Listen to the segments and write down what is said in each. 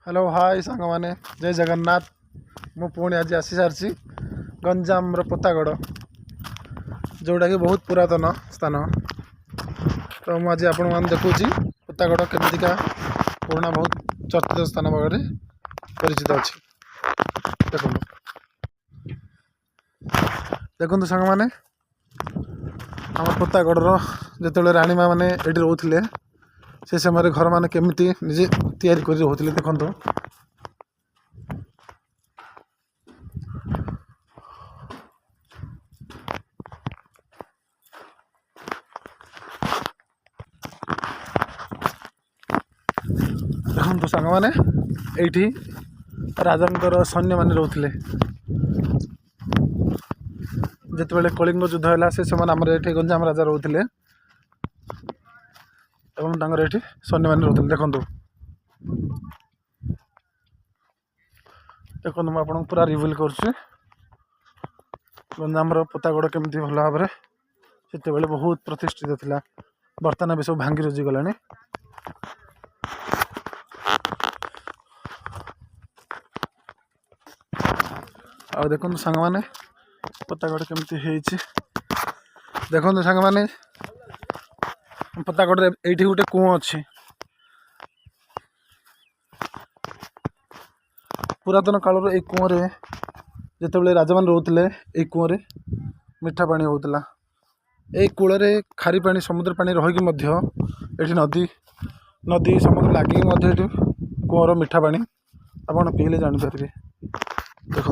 Hello hi सांग मैंने जय जगन्नाथ। मु पुणी आज आसी सारी गंजाम पोतागढ़ जोटा कि बहुत पुरातन स्थान। तो मुझे आपण मैंने देखुची पोतागढ़ केमिका पुराना बहुत चर्चित स्थान भाग परिचित अच्छी। देखो देखो सांग मैंने आम पोतागढ़ जो राणी माँ मैंने ये रोते से समय घर मान केमी निजे तैयारी कर रोते देखो देखो सांग मैंने ये राजा सैन्य मान रोते जिते कलिंग युद्ध है से समय ये गंजाम राजा रोते ये सैन्य मान रोते देखो देखो मुझे आपको पूरा रिविल कर गंजाम पोतागढ़ केमी भल भाव में से बहुत प्रतिष्ठित था। बर्तमान भी सब भांगी रुजी गला। आ देखो सांग मैंने पोतागढ़ केमी देखो सांग मैंने पोतागढ़ ये गोटे कूह अच्छी पुरातन काल ये कूहरे जिते राजा मान रोते ये कूहरे मीठा पानी होता ये कूल खारी पानी समुद्र पानी रहीकि नदी नदी समुद्र लगे कूहर मीठा पानी आप पीले जानीपारे। देखो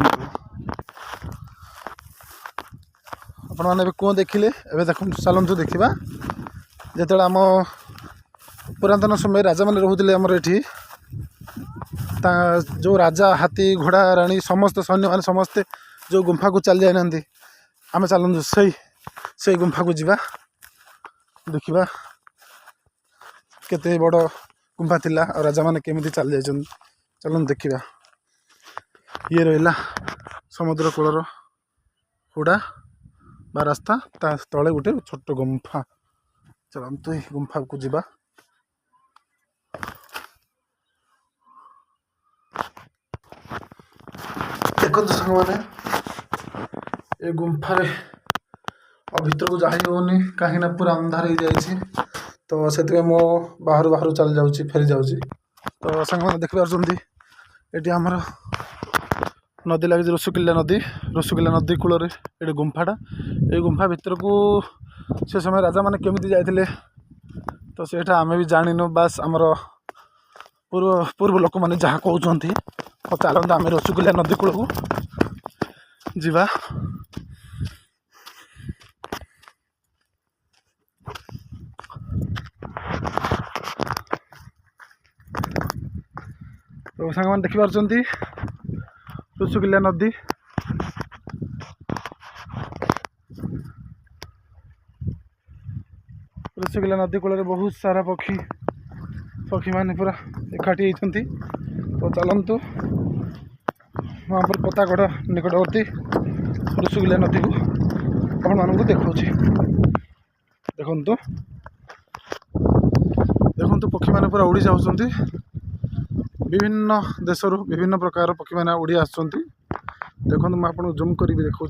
आपण मैंने कूह देखिले देखो चलतु देखा जो आम पुरातन समय राजा मान रोते आमर ये जो राजा हाथी घोड़ा राणी समस्त सैन्य मान समस्ते जो गुंफा को चल जाना आम चलतु से गुंफा को जीवा देखा केते बड़ गुंफा थिला और राजा मान केमी चल जाए चलतु देखा। ये रहा समुद्र कूलर हुड़ा बा रास्ता ता तले गोटे छोट गुंफा चलतु ये गुंफा को जीवा। देखो सांग मैंने ये गुंफा भीतर को जाई होनी कहीं पूरा अंधार हो जाए तो से मो बाहर बाहर चल जाऊँ फेरी जाऊँ। तो सांग मैंने देखिए ये आमर नदी लगे रसुकिल्ला नदी कूल ये गुंफाटा ये गुंफा भीतर को से समय राजा मैंने केमी जाते तो सेटा आम भी जानिनु बास आमर पूर्व पूर्व लोक मैंने जहाँ कहते तो चलते आम रसुकिल्ला नदी कूल को जीवा। तो सांग मैंने देखिपारे रसुकिल्ला नदी रसुकिल्ला नदी कूल बहुत सारा पक्षी पक्षी मैंने पूरा एकाठी होती। तो चलतु पोतागढ़ निकटवर्ती रसुकिल्ला नदी को आपण मानक देखा देखु देखु पक्षी मैंने पूरा उड़ी जाऊँच विभिन्न देशरू विभिन्न प्रकार पक्षी मैंने उड़ी आसुँच। देखो मैं आपको जूम कर देखा।